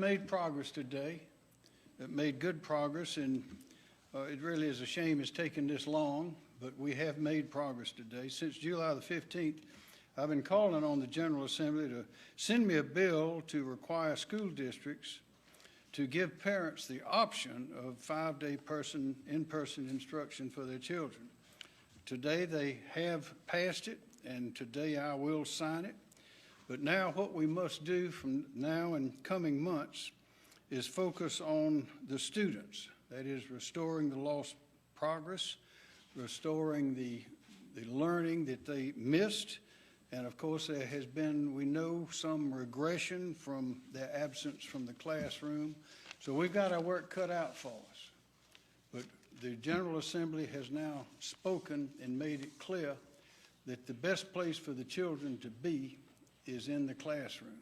made progress today. It made good progress, and it really is a shame it's taken this long, but we have made progress today. Since July the 15th, I've been calling on the General Assembly to send me a bill to require school districts to give parents the option of 5-day in-person instruction for their children. Today they have passed it, and today I will sign it. But now what we must do from now and coming months is focus on the students. That is, restoring the lost progress, restoring the learning that they missed. And of course, there has been, we know, some regression from their absence from the classroom. So we've got our work cut out for us. But the General Assembly has now spoken and made it clear that the best place for the children to be is in the classroom.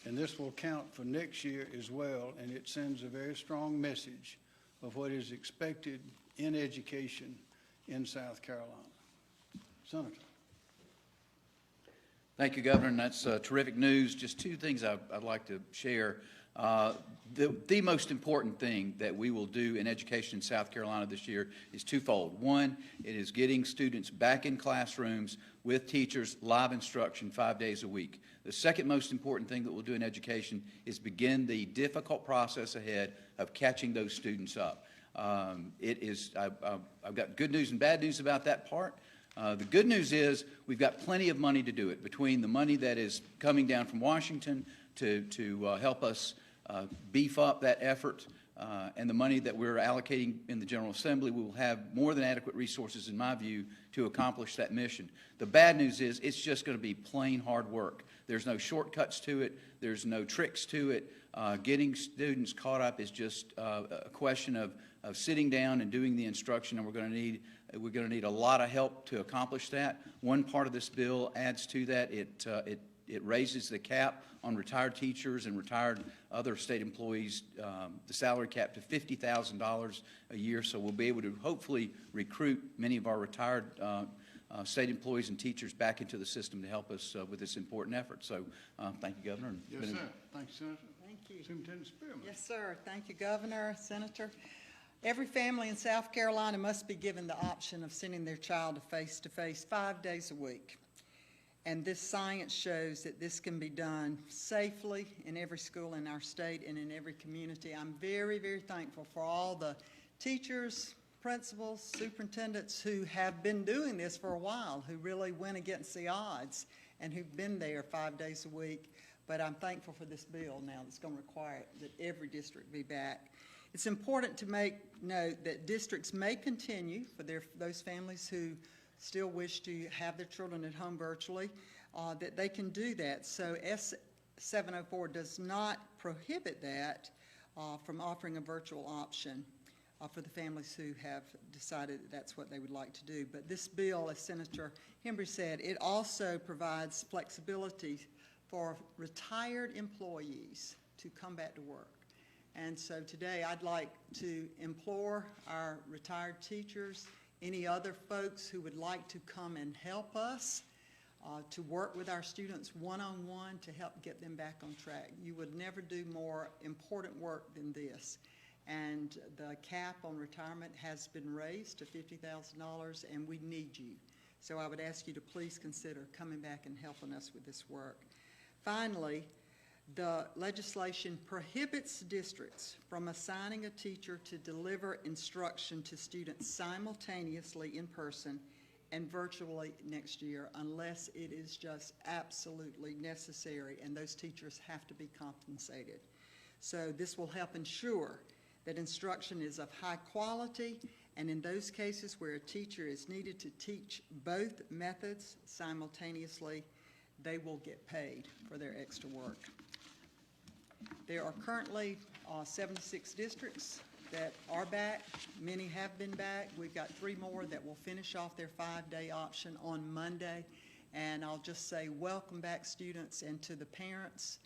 And this will count for next year as well, and it sends a very strong message of what is expected in education in South Carolina. Senator. Thank you, Governor, and that's terrific news. Just two things I'd like to share. The most important thing that we will do in education in South Carolina this year is twofold. One, it is getting students back in classrooms with teachers, live instruction 5 days a week. The second most important thing that we'll do in education is begin the difficult process ahead of catching those students up. I've got good news and bad news about that part. The good news is we've got plenty of money to do it, between the money that is coming down from Washington to help us beef up that effort and the money that we're allocating in the General Assembly. We will have more than adequate resources, in my view, to accomplish that mission. The bad news is it's just going to be plain hard work. There's no shortcuts to it. There's no tricks to it. Getting students caught up is just a question of sitting down and doing the instruction, and we're going to need a lot of help to accomplish that. One part of this bill adds to that. It raises the cap on retired teachers and retired other state employees, the salary cap to $50,000 a year, so we'll be able to hopefully recruit many of our retired state employees and teachers back into the system to help us with this important effort. So thank you, Governor. Yes, sir. Thank you, Senator. Thank you. Superintendent Spearman. Yes, sir. Thank you, Governor, Senator. Every family in South Carolina must be given the option of sending their child face-to-face 5 days a week. And this science shows that this can be done safely in every school in our state and in every community. I'm very, very thankful for all the teachers, principals, superintendents who have been doing this for a while, who really went against the odds and who've been there 5 days a week. But I'm thankful for this bill now that's going to require that every district be back. It's important to make note that districts may continue for those families who still wish to have their children at home virtually, that they can do that. So S704 does not prohibit that from offering a virtual option for the families who have decided that that's what they would like to do. But this bill, as Senator Henry said, it also provides flexibility for retired employees to come back to work. And so today I'd like to implore our retired teachers, any other folks who would like to come and help us to work with our students one-on-one to help get them back on track. You would never do more important work than this. And the cap on retirement has been raised to $50,000, and we need you. So I would ask you to please consider coming back and helping us with this work. Finally, the legislation prohibits districts from assigning a teacher to deliver instruction to students simultaneously in person and virtually next year unless it is just absolutely necessary, and those teachers have to be compensated. So this will help ensure that instruction is of high quality, and in those cases where a teacher is needed to teach both methods simultaneously, they will get paid for their extra work. There are currently 76 districts that are back. Many have been back. We've got 3 more that will finish off their 5-day option on Monday. And I'll just say welcome back, students, and to the parents.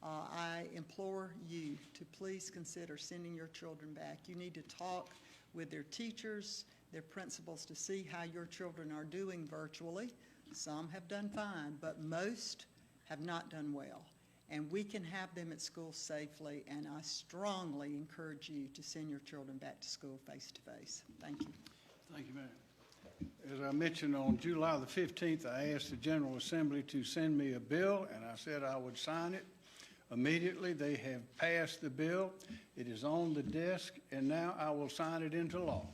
I implore you to please consider sending your children back. You need to talk with their teachers, their principals, to see how your children are doing virtually. Some have done fine, but most have not done well. and we can have them at school safely, and I strongly encourage you to send your children back to school face-to-face. Thank you. Thank you, ma'am. As I mentioned, on July the 15th, I asked the General Assembly to send me a bill, and I said I would sign it immediately. They have passed the bill. It is on the desk, and now I will sign it into law.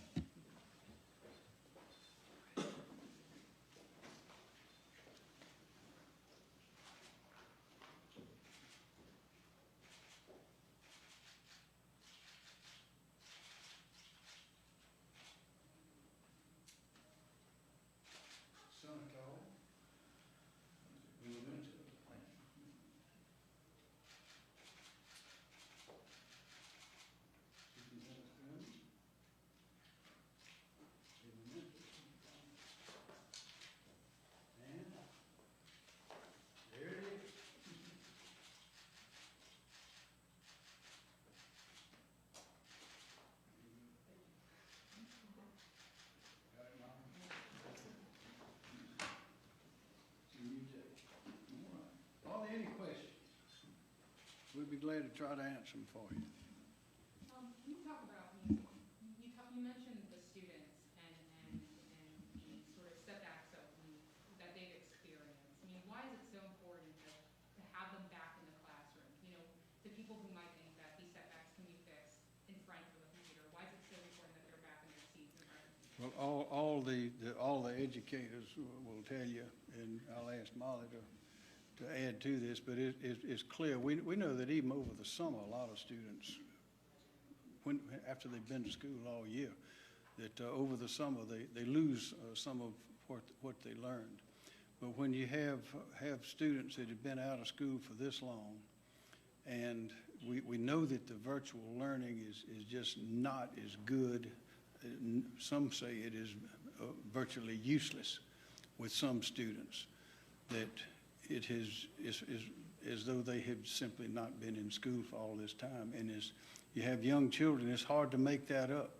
Are there any questions? We'd be glad to try to answer them for you. Can you talk about, you mentioned the students and the sort of setbacks that they've experienced. I mean, why is it so important to have them back in the classroom? You know, to people who might think that these setbacks can be fixed in front of a computer, why is it so important that they're back in their seats in front of a computer? Well, all the educators will tell you, and I'll ask Molly to add to this, but it's clear. We know that even over the summer, a lot of students, after they've been to school all year, that over the summer they lose some of what they learned. But when you have students that have been out of school for this long, and we know that the virtual learning is just not as good. Some say it is virtually useless with some students, that it is as though they have simply not been in school for all this time. And as you have young children, it's hard to make that up.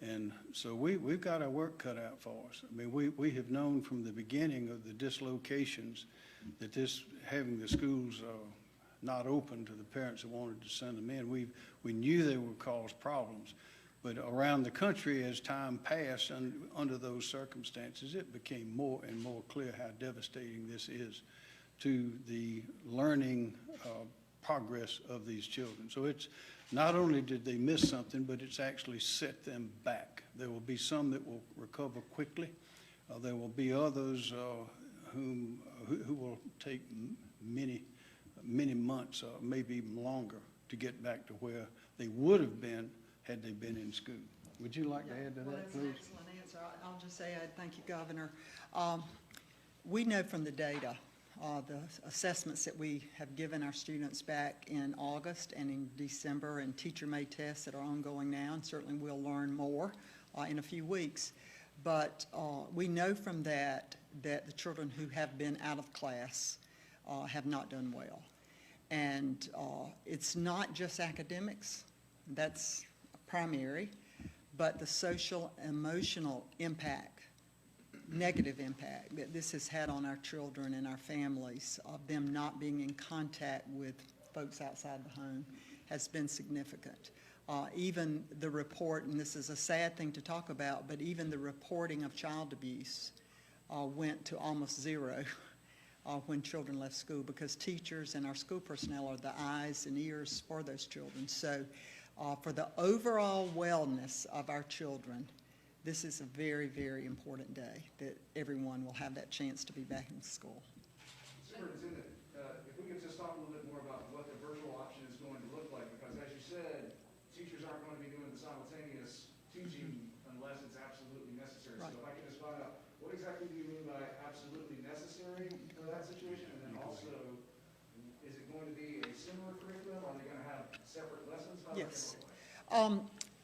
And so we've got our work cut out for us. I mean, we have known from the beginning of the dislocations that having the schools not open to the parents that wanted to send them in, we knew they would cause problems. But around the country, as time passed, under those circumstances, it became more and more clear how devastating this is to the learning progress of these children. So it's not only did they miss something, but it's actually set them back. There will be some that will recover quickly. There will be others who will take many months, or maybe even longer, to get back to where they would have been had they been in school. Would you like to add to that, please? Well, that's an excellent answer. I'll just say, thank you, Governor. We know from the data, the assessments that we have given our students back in August and in December, and teacher-made tests that are ongoing now, and certainly we'll learn more in a few weeks. But we know from that the children who have been out of class have not done well. And it's not just academics. That's primary, but the social, emotional impact, negative impact that this has had on our children and our families, of them not being in contact with folks outside the home, has been significant. Even the report, and this is a sad thing to talk about, but even the reporting of child abuse went to almost zero when children left school, because teachers and our school personnel are the eyes and ears for those children. So for the overall wellness of our children, this is a very, very important day that everyone will have that chance to be back in school. Superintendent, if we could just talk a little bit more about what the virtual option is going to look like, because as you said, teachers aren't going to be doing the simultaneous teaching unless it's absolutely necessary. Right. So if I could just find out, what exactly do you mean by absolutely necessary for that situation? And then also, is it going to be a similar curriculum? Are they going to have separate lessons? How Yes.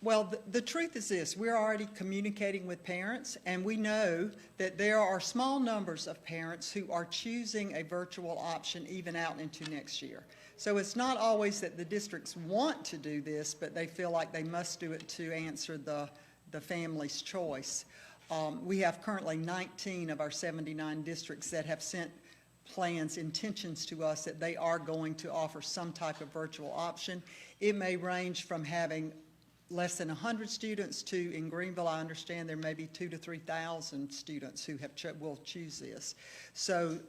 Well, the truth is this: we're already communicating with parents, and we know that there are small numbers of parents who are choosing a virtual option even out into next year. So it's not always that the districts want to do this, but they feel like they must do it to answer the family's choice. We have currently 19 of our 79 districts that have sent plans, intentions to us that they are going to offer some type of virtual option. It may range from having less than 100 students to, in Greenville, I understand there may be 2,000 to 3,000 students who will choose this. So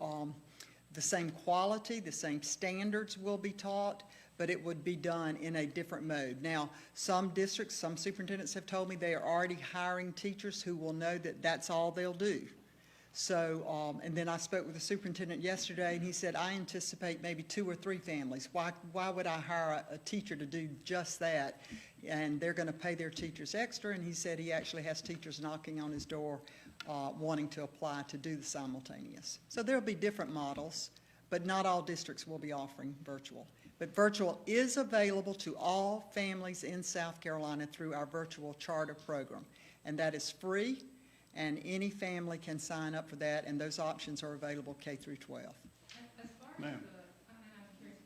the same quality, the same standards will be taught, but it would be done in a different mode. Now, some districts, some superintendents have told me they are already hiring teachers who will know that that's all they'll do. So, and then I spoke with the superintendent yesterday, and he said, I anticipate maybe 2 or 3 families. Why would I hire a teacher to do just that? And they're going to pay their teachers extra, and he said he actually has teachers knocking on his door wanting to apply to do the simultaneous. So there'll be different models, but not all districts will be offering virtual. But virtual is available to all families in South Carolina through our virtual charter program, and that is free. And any family can sign up for that, and those options are available K through 12. As far as Ma'am. and I'm curious,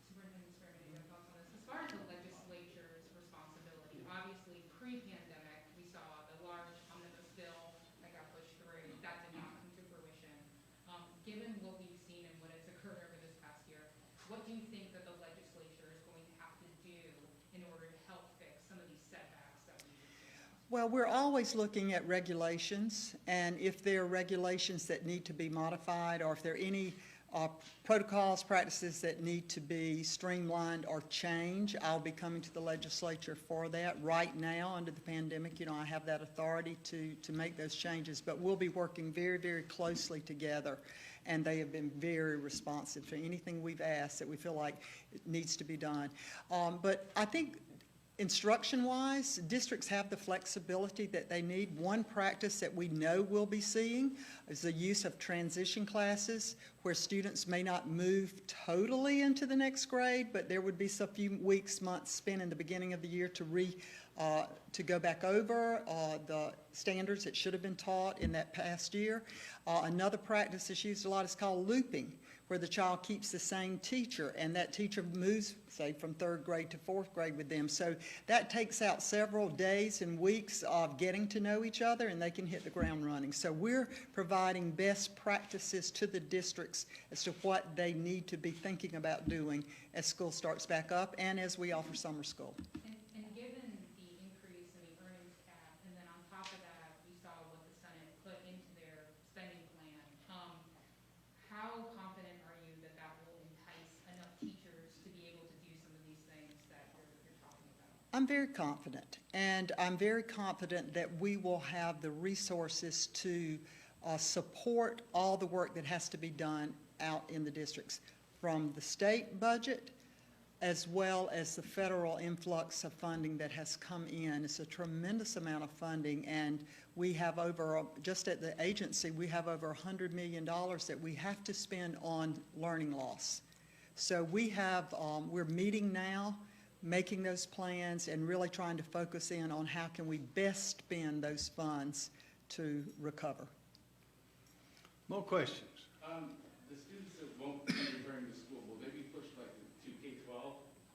Superintendent Sperry, your thoughts on this. As far as the legislature's responsibility, obviously pre-pandemic, we saw the large omnibus bill that got pushed through. That did not come to fruition. Given what we've seen and what has occurred over this past year, what do you think that the legislature is going to have to do in order to help fix some of these setbacks that we've experienced? Well, we're always looking at regulations, and if there are regulations that need to be modified, or if there are any protocols, practices that need to be streamlined or changed, I'll be coming to the legislature for that. Right now, under the pandemic, you know, I have that authority to make those changes, but we'll be working very, very closely together, and they have been very responsive to anything we've asked that we feel like it needs to be done. But I think instruction-wise, districts have the flexibility that they need. One practice that we know we'll be seeing is the use of transition classes, where students may not move totally into the next grade, but there would be some few weeks, months spent in the beginning of the year to go back over the standards that should have been taught in that past year. Another practice that's used a lot is called looping, where the child keeps the same teacher, and that teacher moves, say, from 3rd grade to 4th grade with them. So that takes out several days and weeks of getting to know each other, and they can hit the ground running. So we're providing best practices to the districts as to what they need to be thinking about doing as school starts back up and as we offer summer school. And given the increase in the earnings cap, and then on top of that, we saw what the Senate put into their spending plan, how confident are you that that will entice enough teachers to be able to do some of these things that you're talking about? I'm very confident, and I'm very confident that we will have the resources to support all the work that has to be done out in the districts, from the state budget as well as the federal influx of funding that has come in. It's a tremendous amount of funding, and we have just at the agency, we have over $100 million that we have to spend on learning loss. So we have, we're meeting now, making those plans, and really trying to focus in on how can we best spend those funds to recover. More questions? The students that won't be returning to school, will they be pushed like to K-12,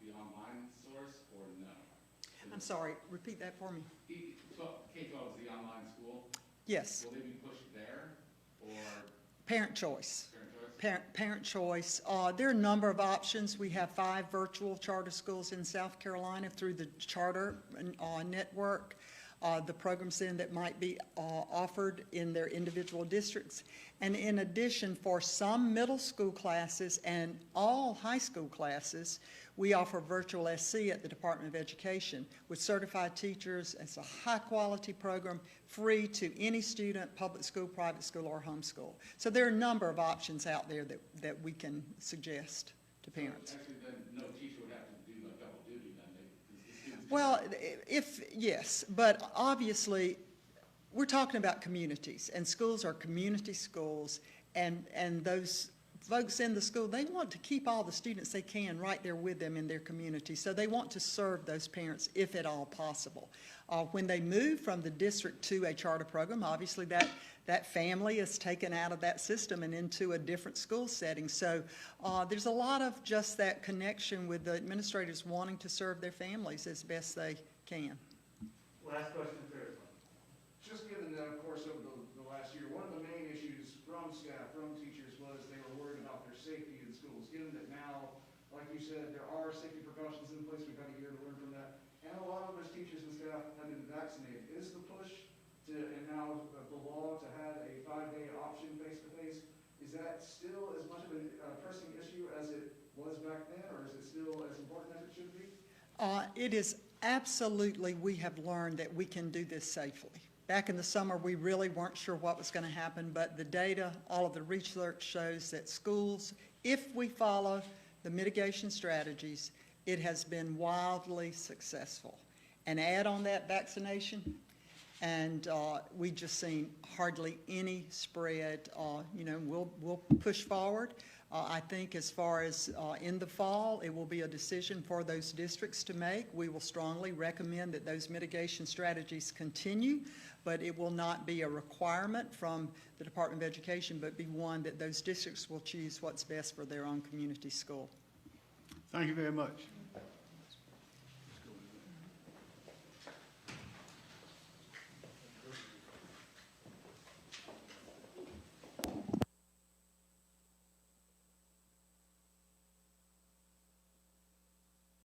the online source, or no? I'm sorry, repeat that for me. K-12 is the online school. Yes, Will they be pushed there, or parent choice. parent choice? Parent choice. There are a number of options. We have 5 virtual charter schools in South Carolina through the charter network. The programs then that might be offered in their individual districts. And in addition, for some middle school classes and all high school classes, we offer virtual SC at the Department of Education with certified teachers. It's a high-quality program, free to any student, public school, private school, or homeschool. So there are a number of options out there that we can suggest to parents. So actually, then no teacher would have to do like double duty then, the students. Well, yes, but obviously, we're talking about communities, and schools are community schools, and those folks in the school, they want to keep all the students they can right there with them in their community, so they want to serve those parents if at all possible. When they move from the district to a charter program, obviously that family is taken out of that system and into a different school setting. So there's a lot of just that connection with the administrators wanting to serve their families as best they can. Last question, Thursday. Just given that, of course, over the last year, one of the main issues from staff, from teachers, was they were worried vaccinated. Is the push to, and now the law to have a 5-day option face-to-face, is that still as much of a pressing issue as it was back then, or is it still as important as it should be? It is absolutely, we have learned that we can do this safely. Back in the summer, we really weren't sure what was going to happen, but the data, all of the research shows that schools, if we follow the mitigation strategies, it has been wildly successful. And add on that vaccination, and we just seen hardly any spread. We'll push forward. I think as far as in the fall, it will be a decision for those districts to make. We will strongly recommend that those mitigation strategies continue, but it will not be a requirement from the Department of Education, but be one that those districts will choose what's best for their own community school. Thank you very much.